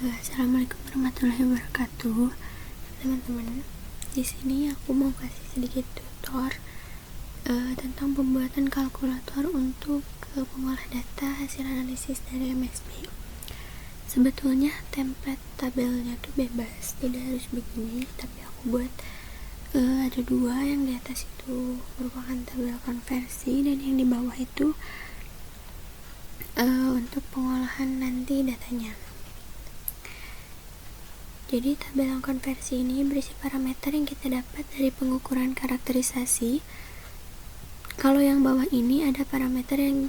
Assalamualaikum warahmatullahi wabarakatuh, teman-teman. Di sini aku mau kasih sedikit tutor tentang pembuatan kalkulator untuk pengolah data hasil analisis dari MSB. Sebetulnya template tabelnya tuh bebas, tidak harus begini, tapi aku buat ada dua. Yang di atas itu merupakan tabel konversi, dan yang di bawah itu untuk pengolahan nanti datanya. Jadi tabel konversi ini berisi parameter yang kita dapat dari pengukuran karakterisasi. Kalau yang bawah ini ada parameter yang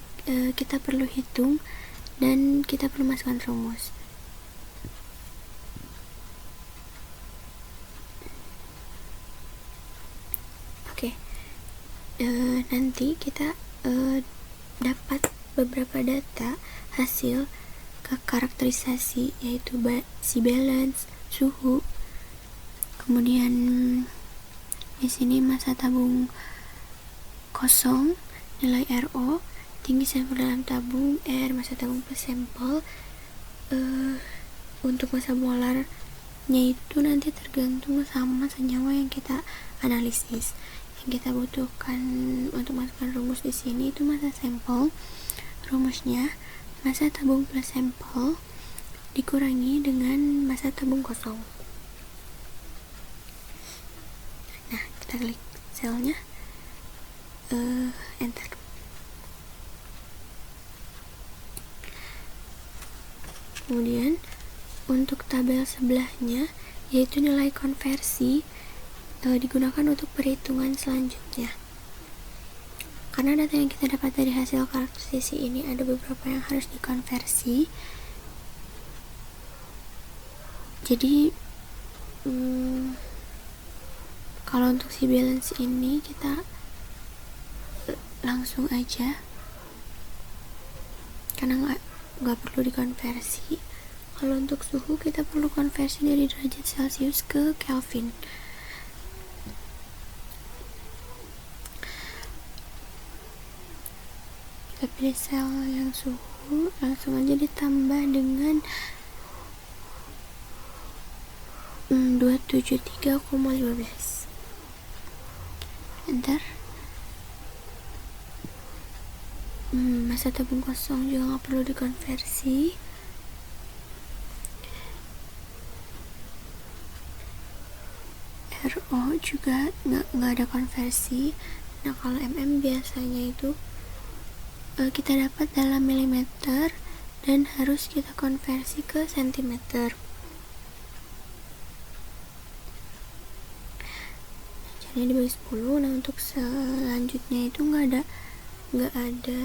kita perlu hitung dan kita perlu masukkan rumus. Oke, nanti kita dapat beberapa data hasil ke karakterisasi, yaitu si balance, suhu, kemudian di sini masa tabung kosong, nilai RO, tinggi sampel dalam tabung, R, masa tabung per sampel. Untuk masa molarnya itu nanti tergantung sama senyawa yang kita analisis. Yang kita butuhkan untuk masukkan rumus di sini itu masa sampel. Rumusnya masa tabung plus sampel dikurangi dengan masa tabung kosong. Nah, kita klik selnya, enter. Kemudian untuk tabel sebelahnya, yaitu nilai konversi, digunakan untuk perhitungan selanjutnya. Karena data yang kita dapat dari hasil karakterisasi ini ada beberapa yang harus dikonversi. Jadi kalau untuk si balance ini kita langsung aja, karena nggak perlu dikonversi. Kalau untuk suhu kita perlu konversi dari derajat Celcius ke Kelvin. Kita pilih sel yang suhu, langsung aja ditambah dengan 273,15. Enter. Masa tabung kosong juga nggak perlu dikonversi. RO juga nggak ada konversi. Nah, kalau mm biasanya itu kita dapat dalam milimeter dan harus kita konversi ke sentimeter. Jadi dibagi 10. Nah, untuk selanjutnya itu nggak ada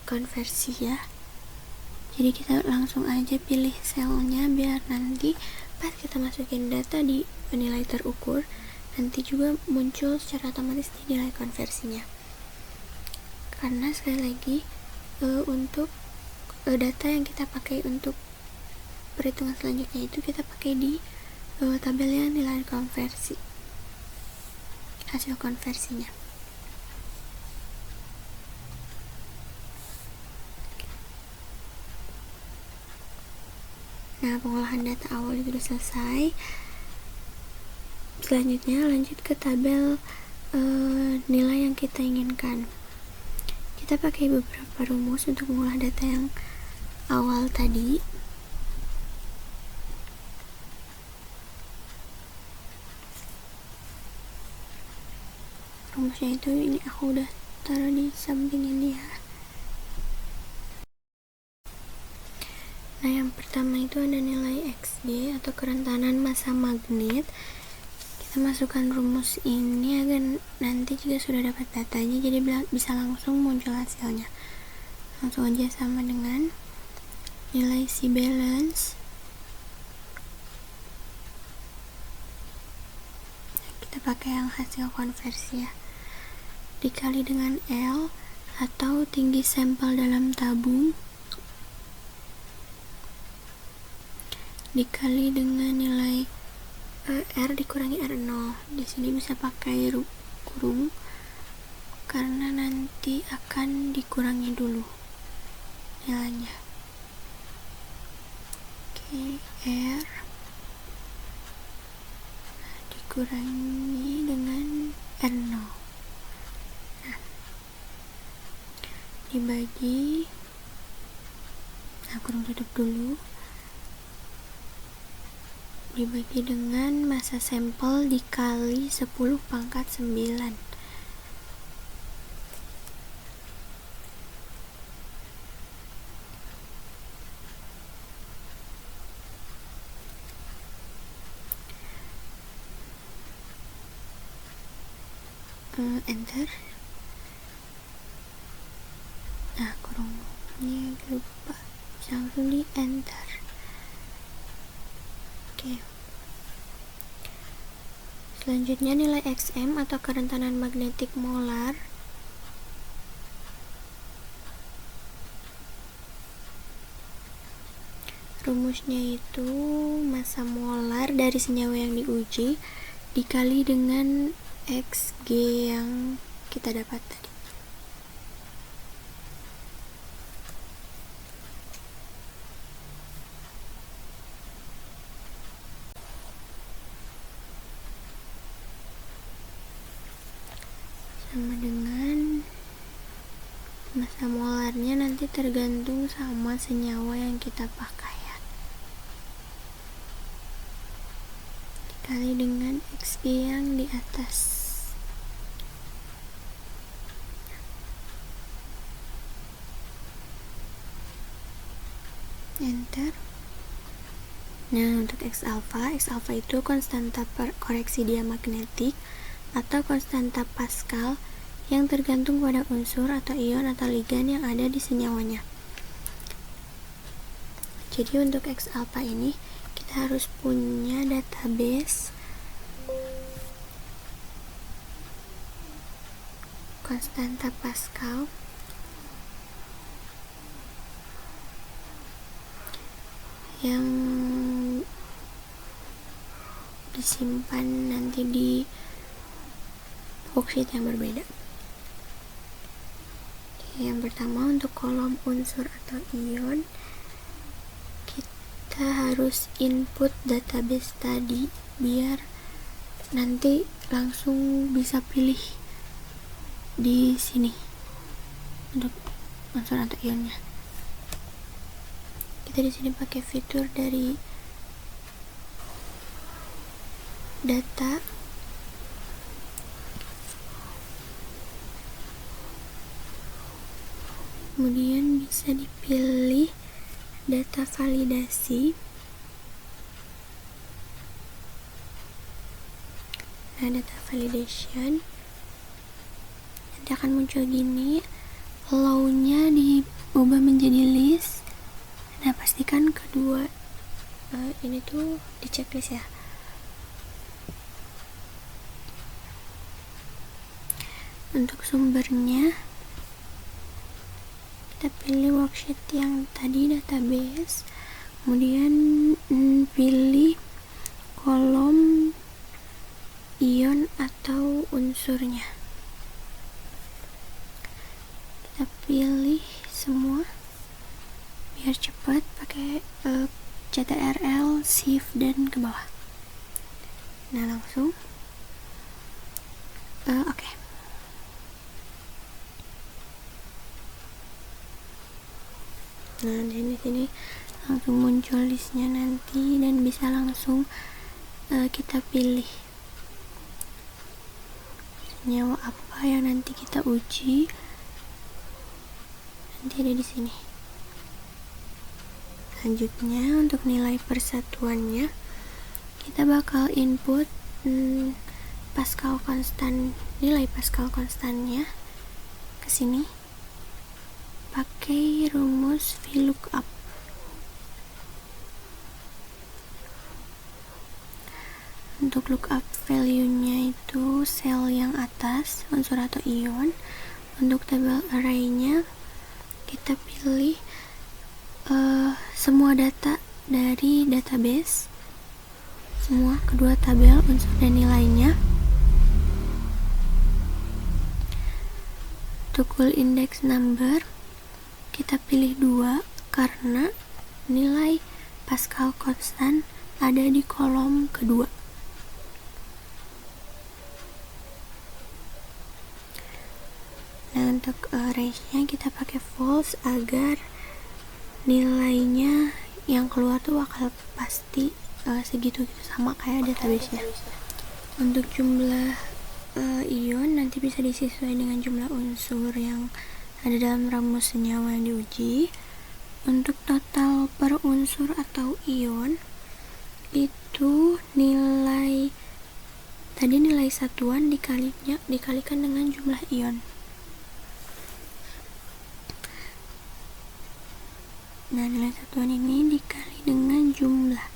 konversi ya. Jadi kita langsung aja pilih selnya, biar nanti pas kita masukin data di nilai terukur, nanti juga muncul secara otomatis di nilai konversinya. Karena sekali lagi untuk data yang kita pakai untuk perhitungan selanjutnya itu kita pakai di tabelnya nilai konversi, hasil konversinya. Nah, pengolahan data awal itu sudah selesai. Selanjutnya lanjut ke tabel nilai yang kita inginkan. Kita pakai beberapa rumus untuk mengolah data yang awal tadi. Rumusnya itu ini aku udah taruh di samping ini ya. Nah, yang pertama itu ada nilai XD atau kerentanan massa magnet. Kita masukkan rumus ini agar nanti juga sudah dapat datanya, jadi bisa langsung muncul hasilnya. Langsung aja sama dengan nilai si balance. Kita pakai yang hasil konversi ya, dikali dengan L atau tinggi sampel dalam tabung, dikali dengan nilai R dikurangi R0. Di sini bisa pakai kurung karena nanti akan dikurangi dulu nilainya. Oke. R dikurangi dengan R0. Nah, dibagi, kurung tutup dulu, dibagi dengan massa sampel dikali 10 pangkat 9. Enter. Nah, kurungnya lupa, langsung di enter. Oke. Selanjutnya nilai Xm atau kerentanan magnetik molar rumusnya itu massa molar dari senyawa yang diuji dikali dengan Xg yang kita dapat tadi. Sama dengan massa molarnya nanti tergantung sama senyawa yang kita pakai ya. Dikali dengan Xg yang di atas. Enter. Nah, untuk X alpha itu konstanta koreksi diamagnetik atau konstanta Pascal yang tergantung pada unsur atau ion atau ligan yang ada di senyawanya. Jadi untuk X alpha ini kita harus punya database konstanta Pascal yang disimpan nanti di worksheet yang berbeda. Yang pertama, untuk kolom unsur atau ion kita harus input database tadi biar nanti langsung bisa pilih di sini untuk unsur atau ionnya. Kita di sini pakai fitur dari data, kemudian bisa dipilih data validasi. Nah, data validation nanti akan muncul gini, allow-nya diubah menjadi list. Nah, pastikan kedua ini tuh di checklist ya. Untuk sumbernya kita pilih worksheet yang tadi database, kemudian pilih kolom ion atau unsurnya, kita pilih semua biar cepat, pakai CTRL, Shift dan ke bawah. Nah, langsung oke. Nah, dan di sini langsung muncul listnya nanti dan bisa langsung kita pilih senyawa apa yang nanti kita uji. Nanti ada di sini. Selanjutnya, untuk nilai persatuannya kita bakal input Pascal konstan, nilai Pascal konstannya ke sini pakai rumus VLOOKUP. Untuk lookup value-nya itu sel yang atas, unsur atau ion. Untuk tabel array-nya kita pilih semua data dari database, semua kedua tabel unsur dan nilainya. Untuk cool index number kita pilih 2 karena nilai Pascal konstan ada di kolom kedua. Nah, untuk range-nya kita pakai false agar nilainya yang keluar tuh bakal pasti segitu gitu, sama kayak database-nya. Untuk jumlah ion nanti bisa disesuaikan dengan jumlah unsur yang ada dalam rumus senyawa yang diuji. Untuk total per unsur atau ion itu nilai satuan dikalikan dengan jumlah ion. Nah, nilai satuan ini dikali dengan jumlah.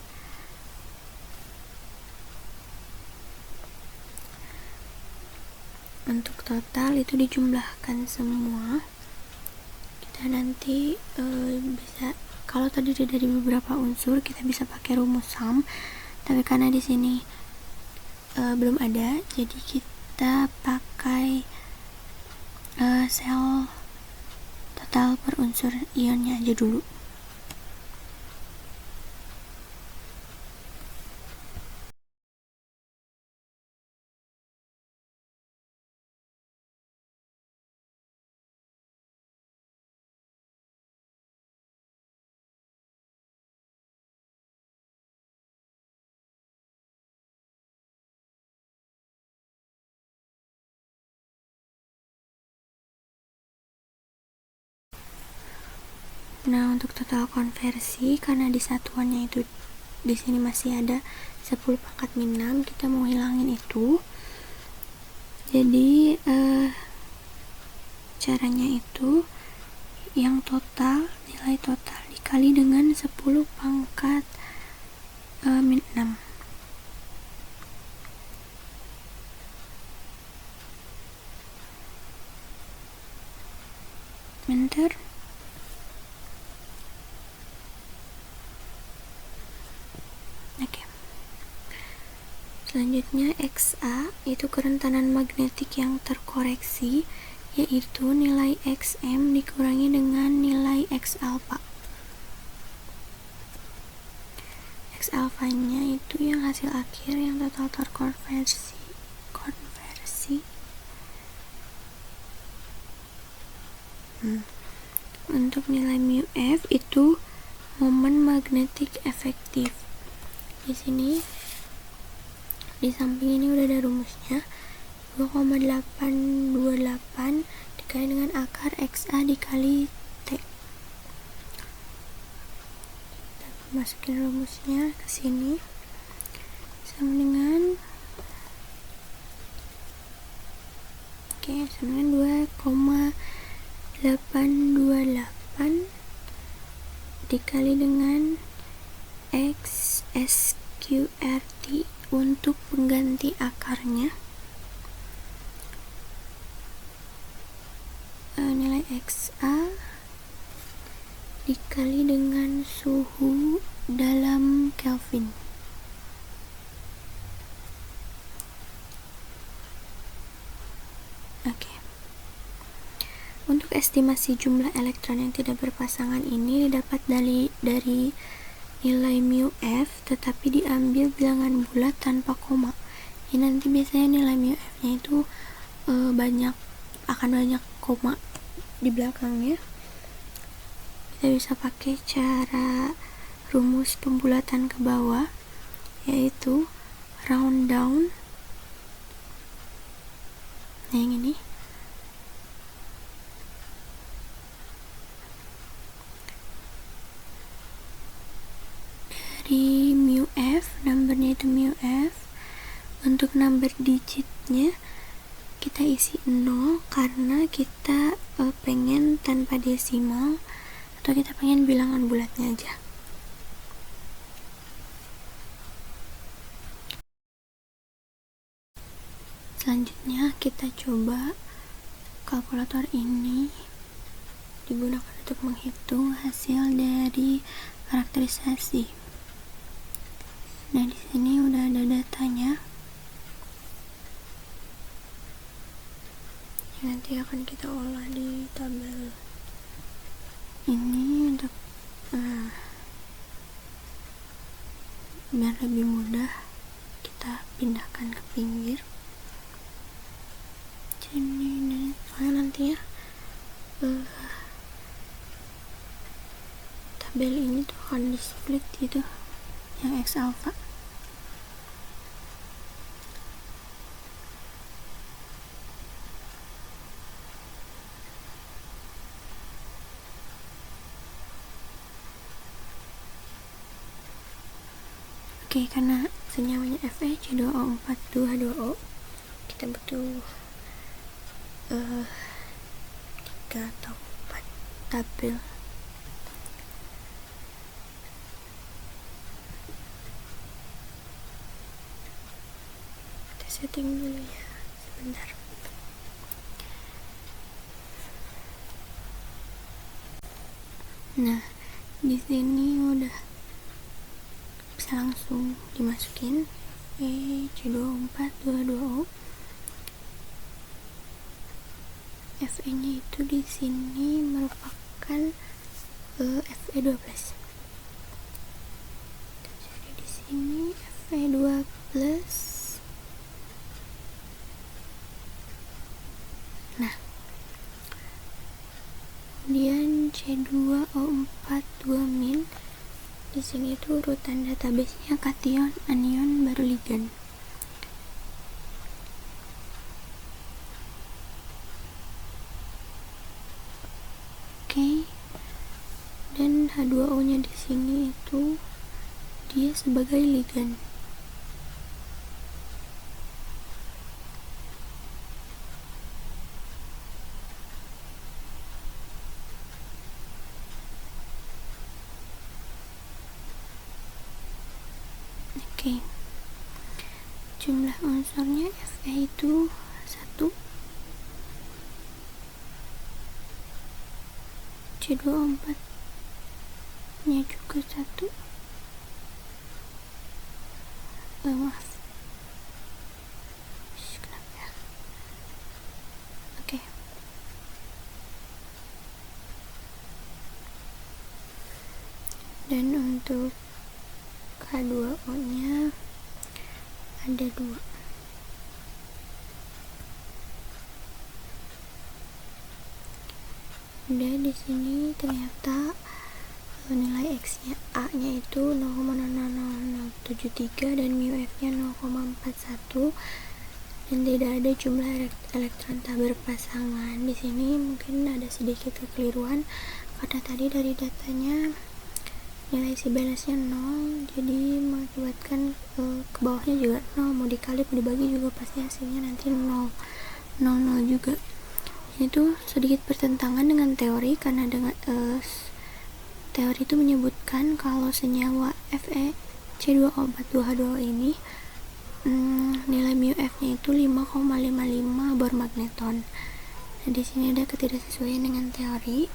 Untuk total itu dijumlahkan semua. Kita nanti bisa, kalau tadi dari beberapa unsur kita bisa pakai rumus sum, tapi karena di sini belum ada, jadi kita pakai sel total per unsur ionnya aja dulu. Nah, untuk total konversi, karena di satuannya itu di sini masih ada 10 pangkat min 6, kita mau hilangin itu. Jadi caranya itu yang total, nilai total dikali dengan 10 pangkat min 6. Enter. Oke. Selanjutnya XA itu kerentanan magnetik yang terkoreksi, yaitu nilai XM dikurangi dengan nilai X alpha. X alpha-nya itu yang hasil akhir yang total terkonversi. Untuk nilai mu F itu momen magnetik efektif. Di sini di samping ini udah ada rumusnya, 2,828 dikali dengan akar XA dikali T. Kita masukin rumusnya ke sini, sama dengan sama dengan 2,828 dikali dengan X SQRT untuk pengganti akarnya. Nilai XA dikali dengan suhu dalam Kelvin. Oke. Untuk estimasi jumlah elektron yang tidak berpasangan ini didapat dari nilai mu F, tetapi diambil bilangan bulat tanpa koma. Ini nanti biasanya nilai mu F-nya itu akan banyak koma di belakangnya. Kita bisa pakai cara rumus pembulatan ke bawah, yaitu round down. Nah, yang ini dari mu F, numbernya itu mu F. Untuk number digitnya kita isi 0 karena kita pengen tanpa desimal, atau kita pengen bilangan bulatnya aja. Selanjutnya kita coba kalkulator ini digunakan untuk menghitung hasil dari karakterisasi. Nah, di sini udah ada datanya. Nanti akan kita olah di tabel ini. Untuk biar lebih mudah kita pindahkan ke pinggir. Jadi soalnya nanti ya tabel ini tuh akan di split gitu, yang X alpha. Oke, karena senyawanya Fe C2O4 2H2O, kita butuh 3 atau 4 tabel. Kita setting dulu ya, sebentar. Nah, di sini udah bisa langsung dimasukin C2O4 2H2O. Fe-nya itu di sini merupakan Fe12. Jadi di sini Fe2+. Nah, kemudian C2O4 2-. Di sini tuh urutan database-nya kation, anion, baru ligan. Oke. Dan H2O-nya di sini itu dia sebagai ligan. Oke. Jumlah unsurnya Fe itu 1. C2O4 nya juga 1. Maaf, kenapa ya? Oke. Dan untuk H2O nya ada 2. Dan di sini ternyata nilai X-nya A-nya itu 0,0073 dan mu F-nya 0,41, dan tidak ada jumlah elektron tak berpasangan. Di sini mungkin ada sedikit kekeliruan karena tadi dari datanya nilai isi balance-nya 0, jadi mengakibatkan ke bawahnya juga 0, mau dikali mau dibagi juga pasti hasilnya nanti 0 juga. Itu sedikit bertentangan dengan teori, karena dengan teori itu menyebutkan kalau senyawa Fe C2O4 2H2O ini nilai mu F-nya itu 5,55 Bohr magneton. Nah, di sini ada ketidaksesuaian dengan teori.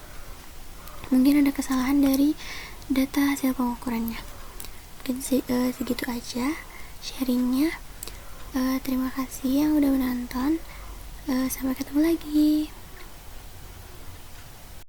Mungkin ada kesalahan dari data hasil pengukurannya. Mungkin segitu aja sharingnya. Terima kasih yang udah menonton. Sampai ketemu lagi.